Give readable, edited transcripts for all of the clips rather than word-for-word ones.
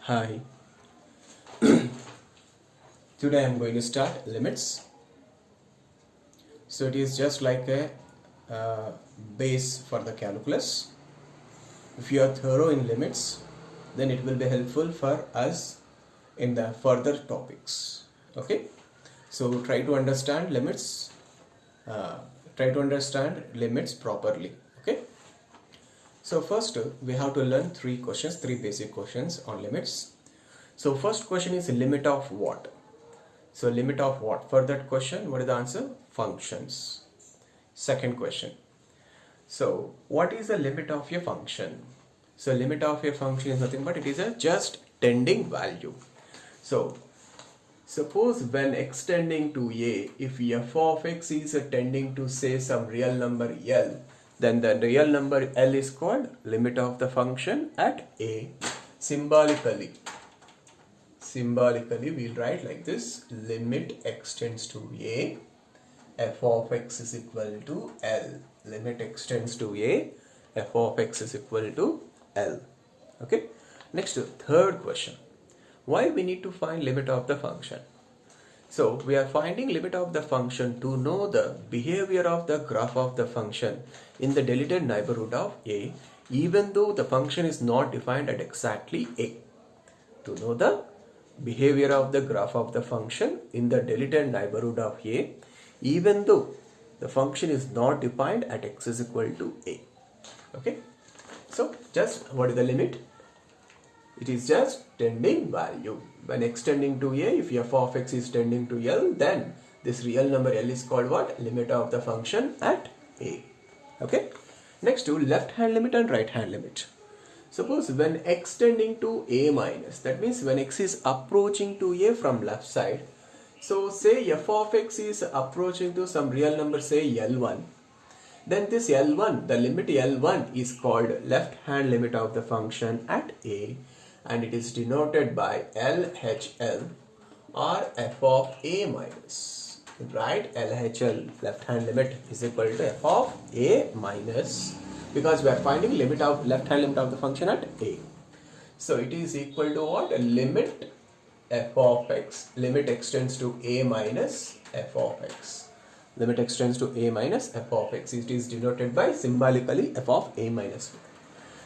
Hi, today I am going to start limits. So it is just like a base for the calculus. If you are thorough in limits, then it will be helpful for us in the further topics. Okay, so try to understand limits. Try to understand limits properly. Okay. So first we have to learn three basic questions on limits. So first question is limit of what? So limit of what? For that question, what is the answer? Functions. Second question. So what is the limit of your function? So limit of a function is nothing but it is a just tending value. So suppose when x tending to a, if f of x is tending to say some real number L, then the real number L is called limit of the function at a. Symbolically we'll write like this: limit x tends to a, f of x is equal to L. Limit x tends to a, f of x is equal to L. Okay. Next, third question. Why we need to find limit of the function? So we are finding limit of the function to know the behavior of the graph of the function in the deleted neighborhood of a, even though the function is not defined at exactly a. To know the behavior of the graph of the function in the deleted neighborhood of a, even though the function is not defined at x is equal to a. Okay. So just what is the limit? It is just tending value. When x tending to a, if f of x is tending to L, then this real number L is called what? Limit of the function at a. Okay. Next to left hand limit and right hand limit. Suppose when x tending to a minus, that means when x is approaching to a from left side. So say f of x is approaching to some real number, say L1. Then this L1, the limit L1 is called left hand limit of the function at a, and it is denoted by LHL or f of a minus. Right? LHL, left hand limit, is equal to f of a minus, because we are finding limit of left hand limit of the function at a. So it is equal to what? Limit f of x, limit x tends to a minus f of x. Limit x tends to a minus f of x. It is denoted by symbolically f of a minus.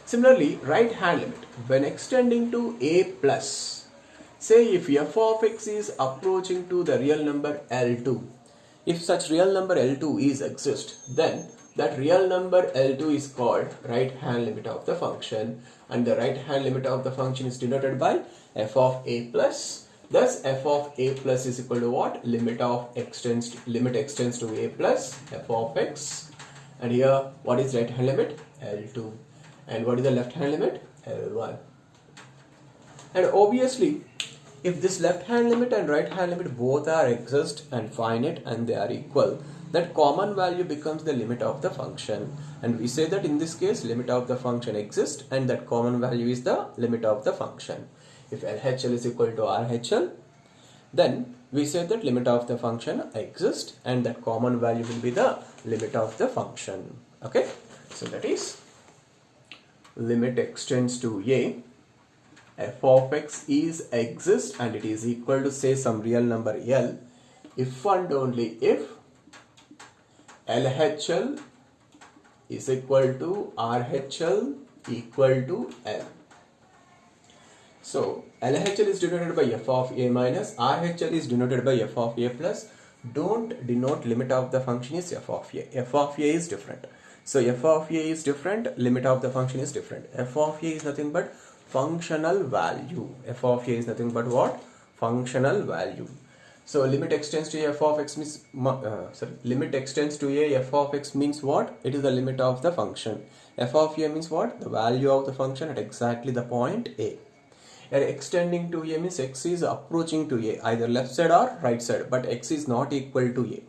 Similarly, right hand limit, when x tending to a plus, say if f of x is approaching to the real number L2, if such real number L2 is exist, then that real number L2 is called right hand limit of the function, and the right hand limit of the function is denoted by f of a plus. Thus f of a plus is equal to what? Limit x tends to a plus f of x. And here what is right hand limit? L2. And what is the left hand limit? L1. And obviously, if this left hand limit and right hand limit both are exist and finite and they are equal, that common value becomes the limit of the function. And we say that in this case limit of the function exists and that common value is the limit of the function. If LHL is equal to RHL, then we say that limit of the function exists and that common value will be the limit of the function. Okay. So that is limit x tends to a, f of x is exist and it is equal to say some real number L, if and only if LHL is equal to RHL equal to L. So LHL is denoted by f of a minus, RHL is denoted by f of a plus. Don't denote limit of the function is f of a. F of a is different. So f of a is different, limit of the function is different. F of a is nothing but functional value. F of a is nothing but what? Functional value. So limit x tends to a f of x means limit x tends to a f of x means what? It is the limit of the function. F of a means what? The value of the function at exactly the point a. X tending to a means x is approaching to a, either left side or right side, but x is not equal to a.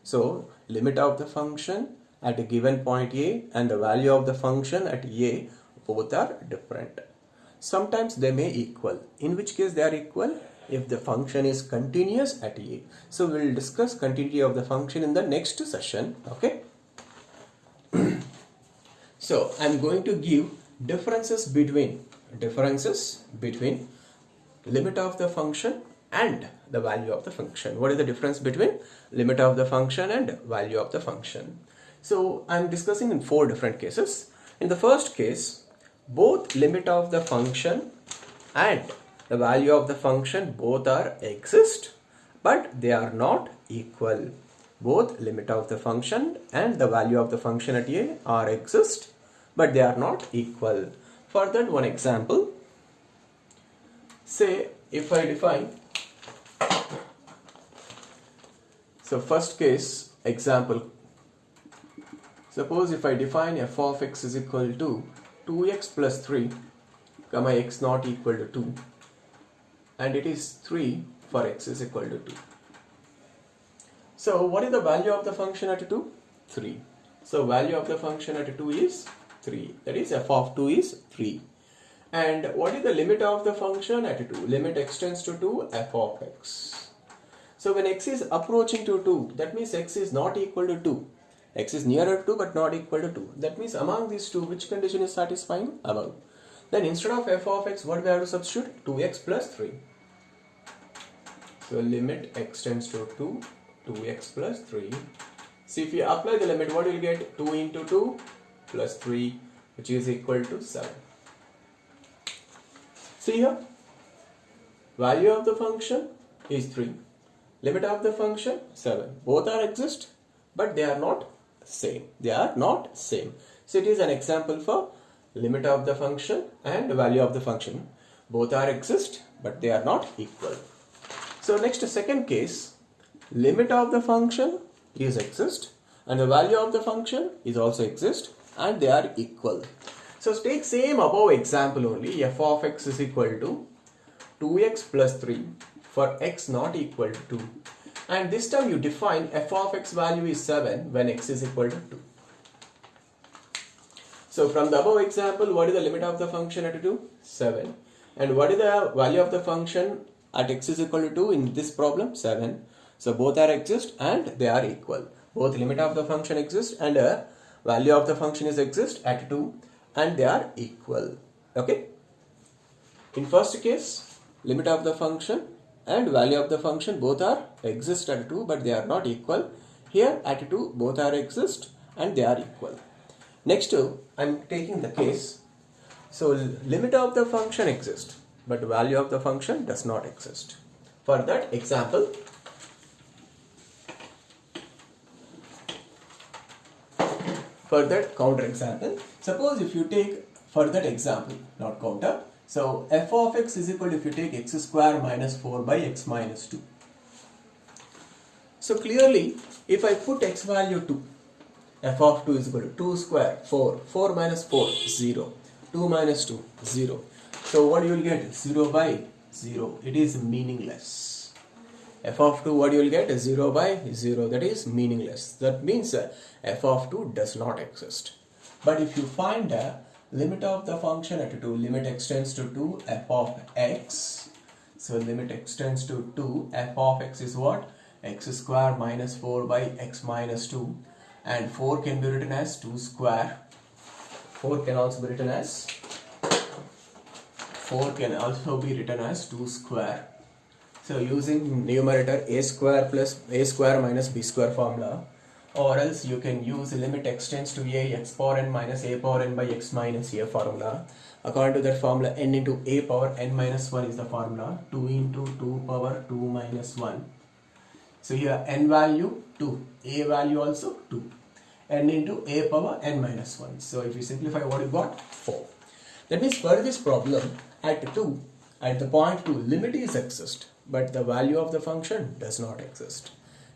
So limit of the function at a given point a and the value of the function at a both are different. Sometimes they may equal, in which case they are equal if the function is continuous at a. So we will discuss continuity of the function in the next session. Okay. So I am going to give differences between limit of the function and the value of the function. What is the difference between limit of the function and value of the function? So I'm discussing in 4 different cases. In the first case, both limit of the function and the value of the function both are exist, but they are not equal. Both limit of the function and the value of the function at a are exist, but they are not equal. For that, one example, say if I define, so first case example, suppose if I define f of x is equal to 2x plus 3 comma x not equal to 2, and it is 3 for x is equal to 2. So what is the value of the function at 2? 3. So value of the function at 2 is 3. That is f of 2 is 3. And what is the limit of the function at 2? Limit extends to 2 f of x. So when x is approaching to 2, that means x is not equal to 2. X is nearer to 2 but not equal to 2. That means among these two, which condition is satisfying? Above. Then instead of f of x, what we have to substitute? 2x plus 3. So limit extends to 2, 2x plus 3. See, if you apply the limit, what you will get? 2 into 2 plus 3, which is equal to 7. See here, value of the function is 3. Limit of the function 7. Both are exist, but they are not same. They are not same. So it is an example for limit of the function and value of the function. Both are exist, but they are not equal. So next, second case, limit of the function is exist and the value of the function is also exist and they are equal. So take same above example only. F of x is equal to 2x plus 3 for x not equal to 2. And this time you define f of x value is 7 when x is equal to 2. So from the above example, what is the limit of the function at 2? 7. And what is the value of the function at x is equal to 2 in this problem? 7. So both are exist and they are equal. Both limit of the function exist and value of the function is exist at 2 and they are equal. Okay. In first case, limit of the function and value of the function both are exist at 2 but they are not equal. Here at 2 both are exist and they are equal. Next, I am taking the case. So limit of the function exists but value of the function does not exist. For that example, for that counter example, suppose if you take for that example, not counter, so f of x is equal to, if you take x square minus 4 by x minus 2. So clearly, if I put x value 2, f of 2 is equal to 2 square 4, 4 minus 4 0, 2 minus 2 0. So what you will get? 0 by 0. It is meaningless. F of 2, what you will get? 0 by 0. That is meaningless. That means f of 2 does not exist. But if you find a limit of the function at 2, limit extends to 2 f of x. So limit extends to 2 f of x is what? X square minus 4 by x minus 2. And 4 can be written as 2 square. 4 can also be written as 2 square. So using numerator a square plus a square minus b square formula, or else you can use limit extends to a x power n minus a power n by x minus a formula. According to that formula, n into a power n minus 1 is the formula. 2 into 2 power 2 minus 1. So here n value 2, a value also 2, n into a power n minus 1. So if you simplify, what you got? 4. That means for this problem at 2, at the point 2, limit is exist, but the value of the function does not exist.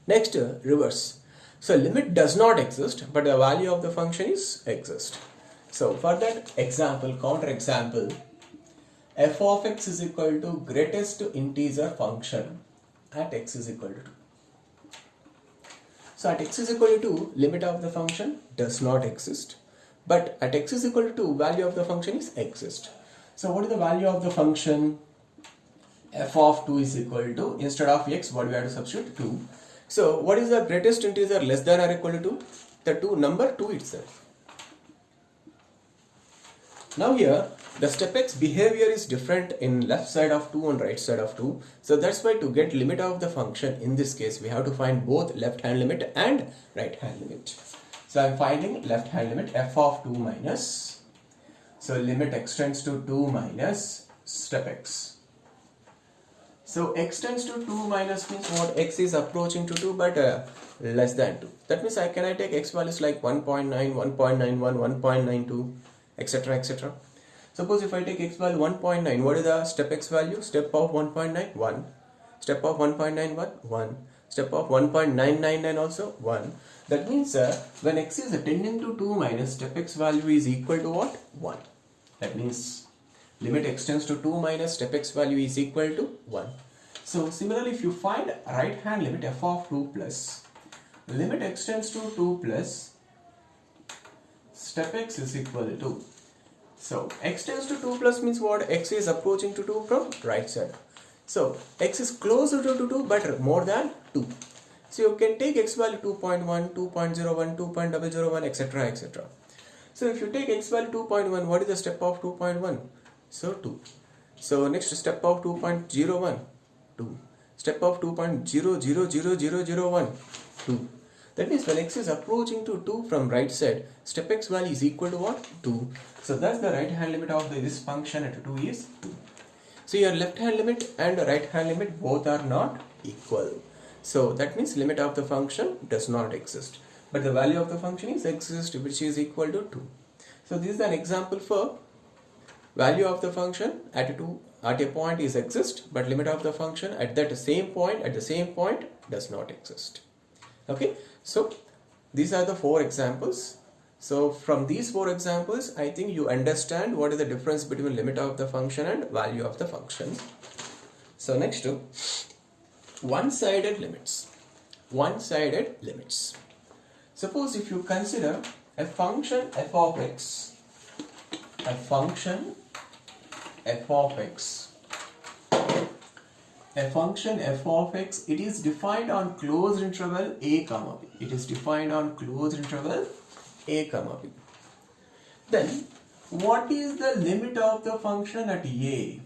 Next, reverse. So limit does not exist, but the value of the function is exist. So for that example, counter example, f of x is equal to greatest integer function at x is equal to 2. So at x is equal to 2, limit of the function does not exist, but at x is equal to 2, value of the function is exist. So what is the value of the function? F of 2 is equal to, instead of x, what we have to substitute? 2. So what is the greatest integer less than or equal to 2? The number 2 itself. Now here, the step x behavior is different in left side of 2 and right side of 2. So that's why to get limit of the function, in this case we have to find both left hand limit and right hand limit. So I'm finding left hand limit f of 2 minus, so limit x tends to 2 minus step x. So x tends to 2 minus means what? X is approaching to 2 but less than 2. That means I take x values like 1.9, 1.91, 1.92, etc, etc. Suppose if I take x value 1.9, what is the step x value? Step of 1.9, 1. Step of 1.91, 1. Step of 1.999 also 1. That means when x is tending to 2 minus, step x value is equal to what? 1. That means limit x tends to 2 minus step x value is equal to 1. So similarly, if you find right hand limit f of 2 plus limit x tends to 2 plus step x is equal to, so x tends to 2 plus means what? X is approaching to 2 from right side. So x is closer to 2 but more than 2. So you can take x value 2.1, 2.01, 2.001, etc, etc. So if you take x value 2.1, what is the step of 2.1? So 2. So next step of 2.01, 2. Step of 2.000001, 2. That means when x is approaching to 2 from right side, step x value is equal to what? 2. So thus the right hand limit of this function at 2 is 2. So your left hand limit and right hand limit both are not equal. So that means limit of the function does not exist. But the value of the function is exist, which is equal to 2. So this is an example for value of the function at a point is exist, but limit of the function at the same point does not exist. Okay, so these are the 4 examples. So from these 4 examples, I think you understand what is the difference between limit of the function and value of the function. So next to one-sided limits. One-sided limits. Suppose if you consider a function f of x, a function f of x, a function f of x, it is defined on closed interval a comma b. It is defined on closed interval a comma b. Then what is the limit of the function at a?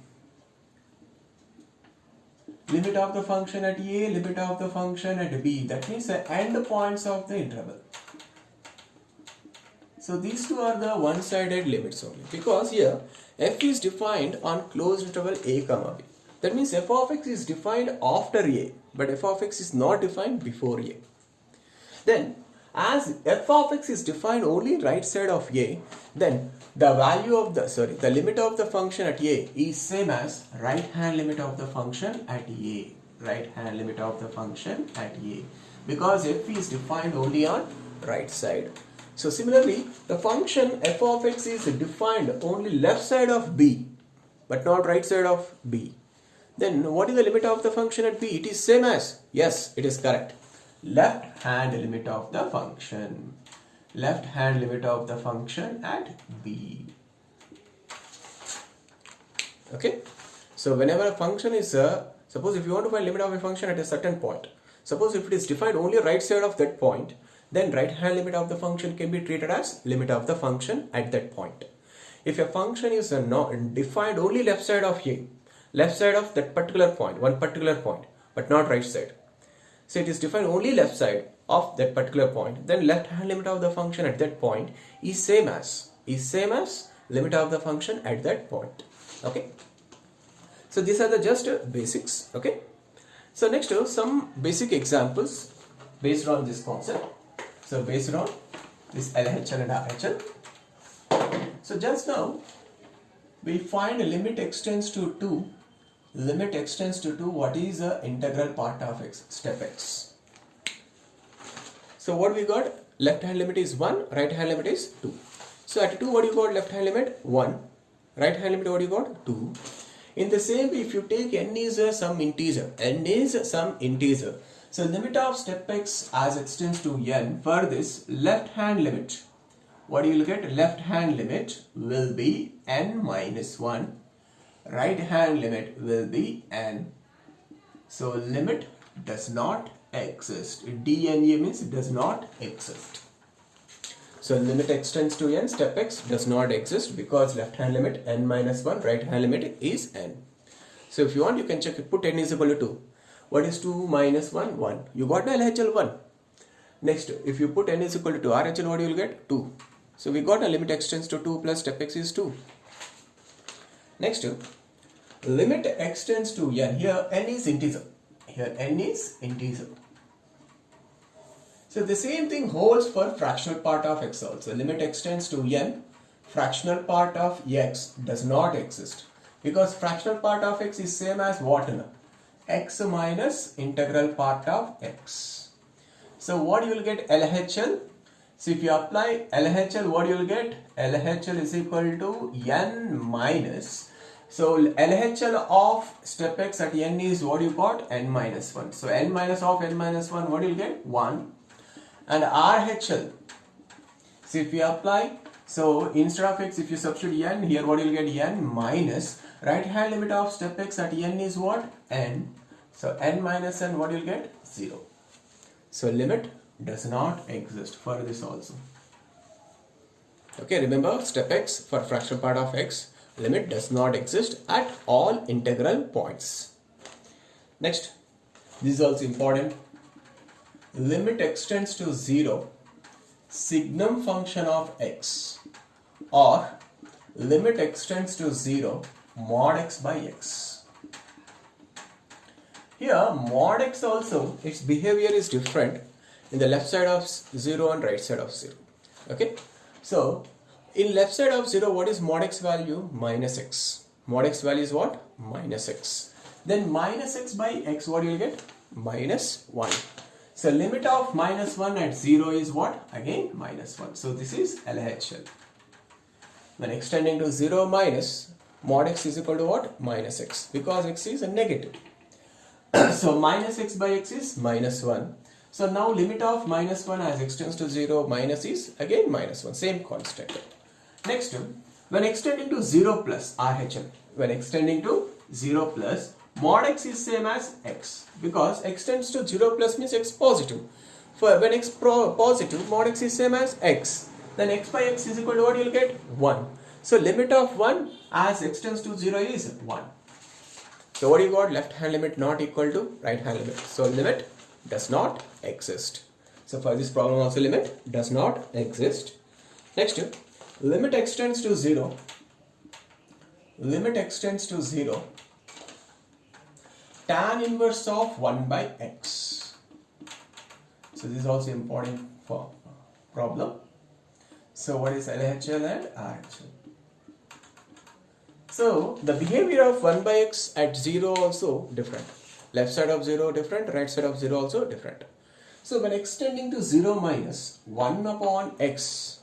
Limit of the function at a, limit of the function at b. That means the end points of the interval. So these two are the one-sided limits only, because here f is defined on closed interval a comma b. That means f of x is defined after a, but f of x is not defined before a. Then as f of x is defined only right side of a, then the value of the limit of the function at a is same as right hand limit of the function at a. Right hand limit of the function at a, because f is defined only on right side. So similarly, the function f of x is defined only left side of b, but not right side of b. Then what is the limit of the function at b? It is same as, yes, it is correct, left hand limit of the function. Left hand limit of the function at b. Okay. So whenever a function is, suppose if you want to find limit of a function at a certain point, suppose if it is defined only right side of that point, then right hand limit of the function can be treated as limit of the function at that point. If a function is not defined only left side of a, left side of that particular point, one particular point, but not right side. So it is defined only left side of that particular point, then left hand limit of the function at that point is same as limit of the function at that point. Okay. So these are the just basics. Okay. So next some basic examples based on this concept. So based on this LHL and RHL. So just now we find a limit extends to 2. Limit extends to 2. What is the integral part of x? Step x. So what we got? Left hand limit is 1. Right hand limit is 2. So at 2 what you got? Left hand limit 1. Right hand limit what you got? 2. In the same way, if you take n is some integer. N is some integer. So limit of step x as extends to n, for this left hand limit, what you will get? Left hand limit will be n minus 1. Right hand limit will be n. So limit does not exist. DNA means it does not exist. So limit x tends to n, step x does not exist because left hand limit n minus 1, right hand limit is n. So if you want, you can check it, put n is equal to 2. What is 2 minus 1? 1. You got the LHL 1. Next, if you put n is equal to 2, RHL what you will get? 2. So we got a limit x tends to 2 plus step x is 2. Next, limit x tends to n. Here n is integer. Here n is integer. So the same thing holds for fractional part of x also. Limit x tends to n, fractional part of x does not exist. Because fractional part of x is same as what? X minus integral part of x. So what you will get? LHL. So if you apply LHL, what you will get? LHL is equal to n minus. So LHL of step x at n is what you got? N minus 1. So n minus of n minus 1, what you will get? 1. And RHL. So if you apply, so instead of x, if you substitute n, here what you will get? N minus. Right hand limit of step x at n is what? N. So n minus n, what you will get? 0. So limit does not exist for this also. Okay, remember step x for fractional part of x, limit does not exist at all integral points. Next, this is also important. Limit x tends to 0, signum function of x, or limit x tends to 0, mod x by x. Here mod x also, its behavior is different in the left side of 0 and right side of 0. Okay, so in left side of 0, what is mod x value? Minus x. Mod x value is what? Minus x. Then minus x by x, what you will get? Minus 1. So limit of minus 1 at 0 is what? Again minus 1. So this is LHL. When extending to 0 minus, mod x is equal to what? Minus x, because x is a negative. So minus x by x is minus 1. So now limit of minus 1 as extends to 0 minus is again minus 1, same constant. Next, when extending to 0 plus RHL, when extending to 0 plus, mod x is same as x, because x tends to 0 plus means x positive. For when x positive, mod x is same as x, then x by x is equal to what you will get? 1. So limit of 1 as x tends to 0 is 1. So what you got? Left hand limit not equal to right hand limit. So limit does not exist. So for this problem also limit does not exist. Next, limit x tends to 0. Limit x tends to 0. Tan inverse of 1 by x. So this is also important for problem. So what is LHL and RHL? So the behavior of 1 by x at 0 also different. Left side of 0 different, right side of 0 also different. So when extending to 0 minus 1 upon x,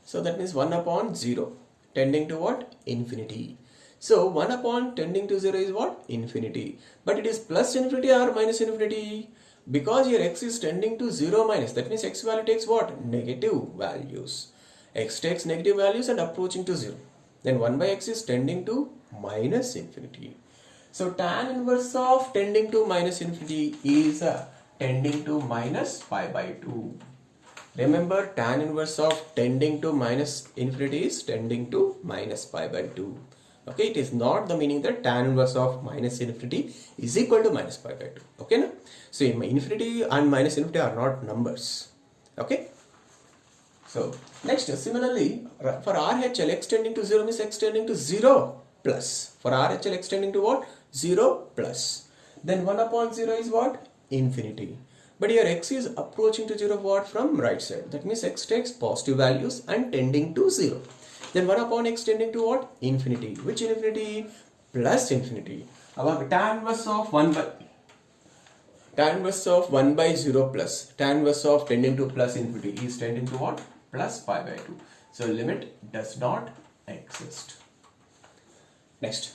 so that means 1 upon 0 tending to what? Infinity. So 1 upon tending to 0 is what? Infinity. But it is plus infinity or minus infinity? Because here x is tending to 0 minus, that means x value takes what? Negative values. X takes negative values and approaching to 0. Then 1 by x is tending to minus infinity. So tan inverse of tending to minus infinity is tending to minus pi by 2. Remember, tan inverse of tending to minus infinity is tending to minus pi by 2. Okay, it is not the meaning that tan inverse of minus infinity is equal to minus pi by 2. Okay, na? So infinity and minus infinity are not numbers. Okay. So next, similarly, for RHL extending to 0 means extending to 0 plus. For RHL extending to what? 0 plus. Then 1 upon 0 is what? Infinity. But here x is approaching to 0 what? From right side. That means x takes positive values and tending to 0. Then 1 upon x tending to what? Infinity. Which infinity? Plus infinity. Our tan inverse of 1 by 0 plus. Tan inverse of tending to plus infinity is tending to what? Plus pi by 2. So limit does not exist. Next.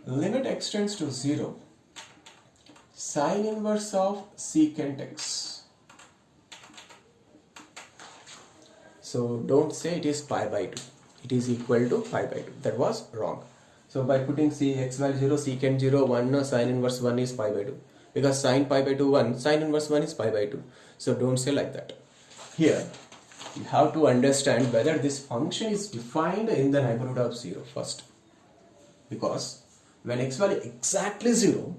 Limit extends to 0. Sine inverse of secant x. So don't say it is pi by 2. It is equal to pi by 2. That was wrong. So by putting x value 0, secant 0, 1, sine inverse 1 is pi by 2. Because sine pi by 2, 1, sine inverse 1 is pi by 2. So don't say like that. Here, you have to understand whether this function is defined in the neighborhood of 0 first. Because when x value exactly 0,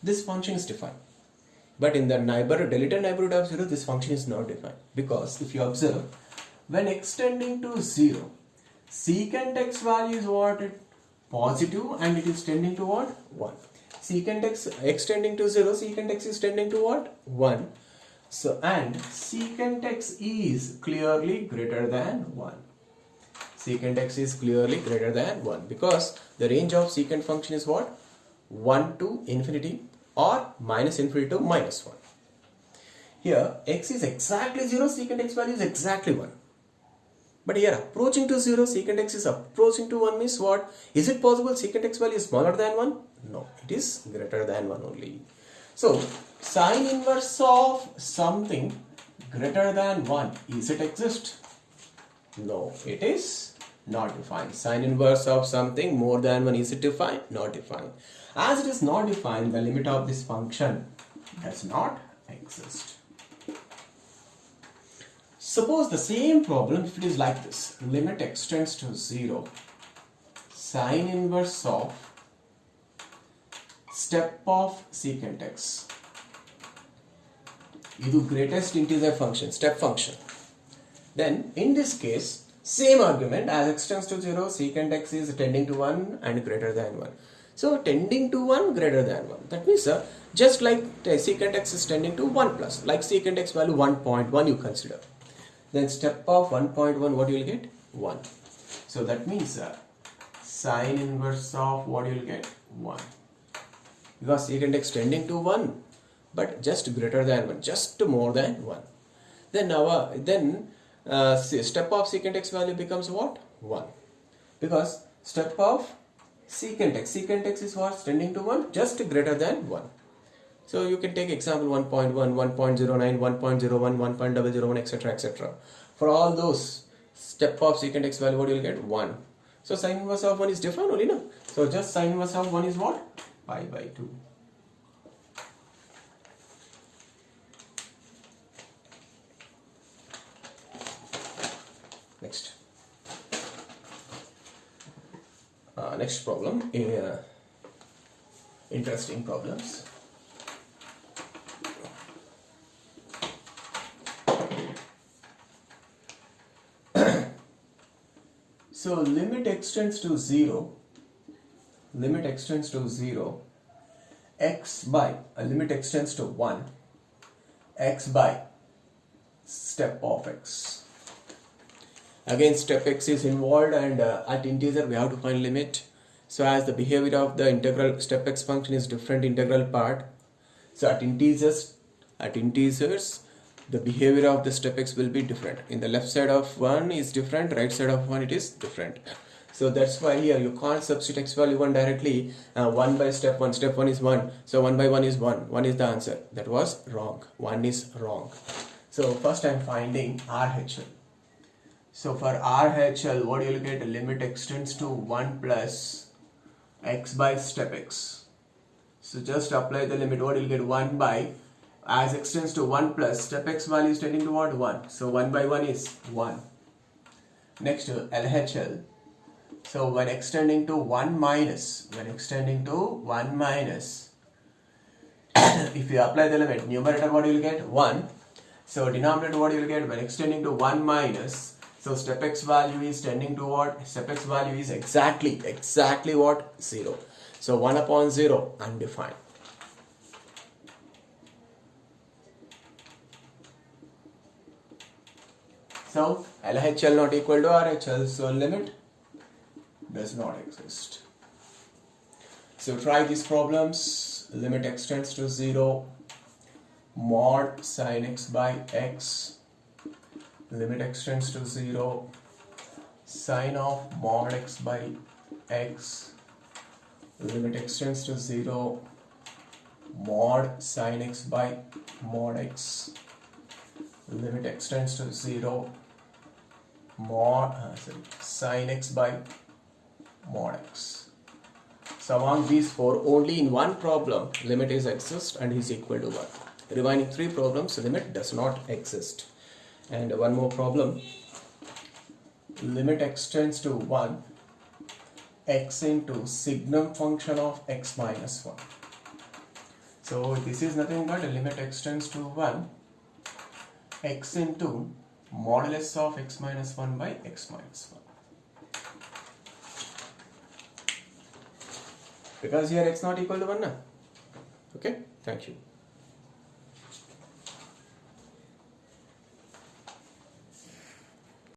this function is defined. But in the deleted neighborhood of 0, this function is not defined. Because if you observe, when extending to 0, secant x value is what? Positive, and it is tending to what? 1. Secant x extending to 0, secant x is tending to what? 1. So, and secant x is clearly greater than 1. Secant x is clearly greater than 1 because the range of secant function is what? 1 to infinity or minus infinity to minus 1. Here x is exactly 0, secant x value is exactly 1. But here approaching to 0, secant x is approaching to 1 means what? Is it possible secant x value is smaller than 1? No, it is greater than 1 only. So sine inverse of something greater than 1, is it exist? No, it is not defined. Sine inverse of something more than 1, is it defined? Not defined. As it is not defined, the limit of this function does not exist. Suppose the same problem, if it is like this, limit extends to 0, sine inverse of step of secant x. You do greatest integer function, step function. Then in this case, same argument, as extends to 0, secant x is tending to 1 and greater than 1. So tending to 1 greater than 1. That means just like secant x is tending to 1 plus, like secant x value 1.1 you consider. Then step of 1.1, what you will get? 1. So that means sine inverse of what you will get? 1. Because secant x tending to 1, but just greater than 1, just more than 1. Then step of secant x value becomes what? 1. Because step of secant x is what? Tending to 1, just greater than 1. So you can take example 1.1, 1.09, 1.01, 1.001, etc. etc. For all those, step of secant x value, what you will get? 1. So sine inverse of 1 is defined only, no? So just sine inverse of 1 is what? Pi by 2. Next. Next problem. Interesting problems. So limit extends to 0, x by, limit extends to 1, x by step of x. Again step x is involved, and at integer we have to find limit. So as the behavior of the integral step x function is different integral part, so at integers the behavior of the step x will be different. In the left side of 1 is different, right side of 1 it is different. So that's why here you can't substitute x value 1 directly. 1 by step 1 is 1, so 1 by 1 is 1 is the answer. That was wrong, 1 is wrong. So first I am finding RHL. So for RHL, what you will get? Limit extends to 1 plus x by step x. So just apply the limit, what you will get? 1 by, as extends to 1 plus step x value is tending to what? 1. So 1 by 1 is 1. Next LHL. So when extending to 1 minus, if you apply the limit, numerator what you will get? 1. So denominator what you will get? When extending to 1 minus, so step x value is tending to what? Step x value is exactly what? 0. So 1 upon 0, undefined. So LHL not equal to RHL, so limit does not exist. So try these problems. Limit extends to 0, mod sin x by x. Limit extends to 0, sine of mod x by x. Limit extends to 0, mod sin x by mod x. Limit extends to 0, sin x by mod x. So among these four, only in one problem limit is exist and is equal to 1. Remaining 3 problems, limit does not exist. And one more problem. Limit x tends to 1, x into signum function of x minus 1. So this is nothing but limit x tends to 1, x into modulus of x minus 1 by x minus 1. Because here x not equal to 1 now. Okay, thank you.